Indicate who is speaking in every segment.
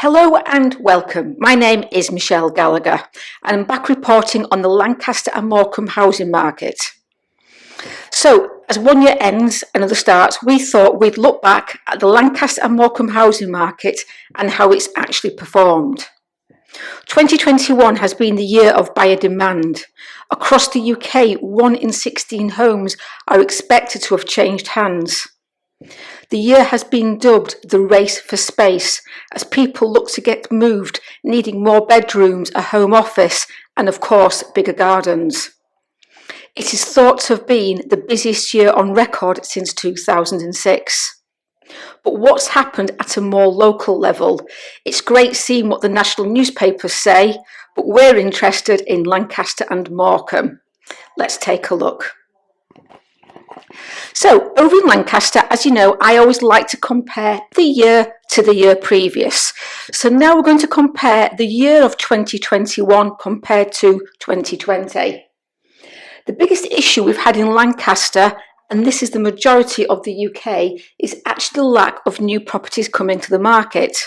Speaker 1: Hello and welcome. My name is 𝗍𝗫 Gallagher and I'm back reporting on the Lancaster and Morecambe housing market. So as one year ends, another starts, we thought we'd look back at the Lancaster and Morecambe housing market and how it's actually performed. 2021 has been the year of buyer demand. Across the UK, 1 in 16 homes are expected to have changed hands. The year has been dubbed the race for space as people look to get moved, needing more bedrooms, a home office and of course bigger gardens. It is thought to have been the busiest year on record since 2006. But what's happened at a more local level? It's great seeing what the national newspapers say, but we're interested in Lancaster and Morecambe. Let's take a look. So over in Lancaster, as you know, I always like to compare the year to the year previous. So now we're going to compare the year of 2021 compared to 2020. The biggest issue we've had in Lancaster, and this is the majority of the UK, is actually the lack of new properties coming to the market.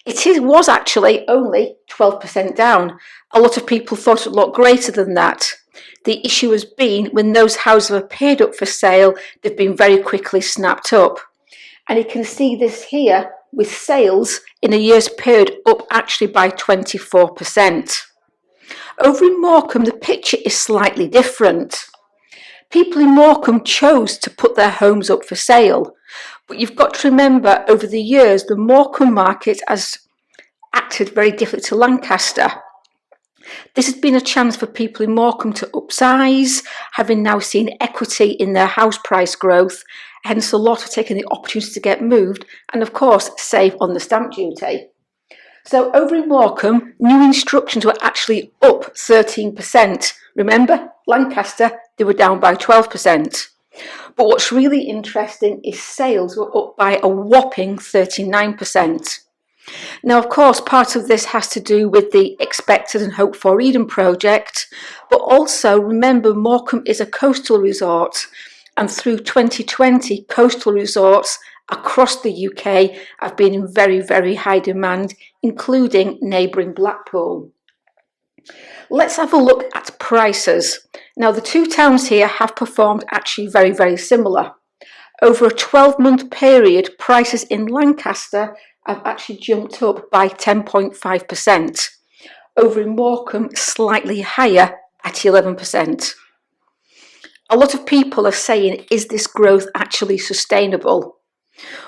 Speaker 1: It was actually only 12% down. A lot of people thought it looked greater than that. The issue has been when those houses have appeared up for sale, they've been very quickly snapped up. And you can see this here with sales in a year's period up actually by 24%. Over in Morecambe, the picture is slightly different. People in Morecambe chose to put their homes up for sale. But you've got to remember, over the years, the Morecambe market has acted very differently to Lancaster. This has been a chance for people in Morecambe to upsize, having now seen equity in their house price growth, hence a lot have taken the opportunity to get moved and of course save on the stamp duty. So over in Morecambe, new instructions were actually up 13%. Remember, Lancaster, they were down by 12%. But what's really interesting is sales were up by a whopping 39%. Now, of course, part of this has to do with the expected and hoped for Eden project, but also remember Morecambe is a coastal resort, and through 2020, coastal resorts across the UK have been in very, very high demand, including neighbouring Blackpool. Let's have a look at prices. Now, the two towns here have performed actually very, very similar. Over a 12-month period, prices in Lancaster have actually jumped up by 10.5%. Over in Morecambe, slightly higher at 11%. A lot of people are saying, is this growth actually sustainable?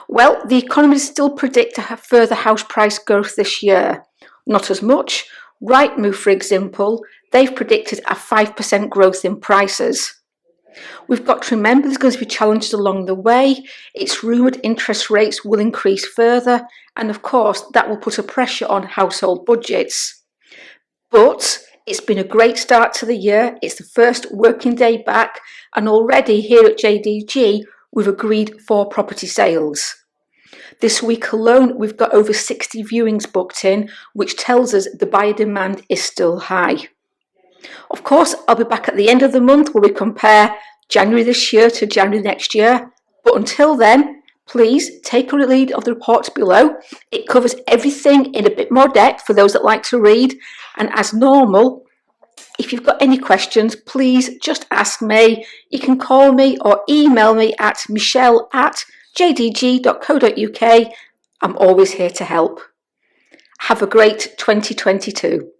Speaker 1: Well, the economists still predict to have further house price growth this year. Not as much. Rightmove, for example, they've predicted a 5% growth in prices. We've got to remember there's going to be challenges along the way. It's rumoured interest rates will increase further, and of course that will put a pressure on household budgets. But it's been a great start to the year. It's the first working day back, and already here at JDG we've agreed 4 property sales. This week alone we've got over 60 viewings booked in, which tells us the buyer demand is still high. Of course, I'll be back at the end of the month where we compare January this year to January next year. But until then, please take a read of the reports below. It covers everything in a bit more depth for those that like to read. And as normal, if you've got any questions, please just ask me. You can call me or email me at 𝗍𝗫@jdg.co.uk. I'm always here to help. Have a great 2022.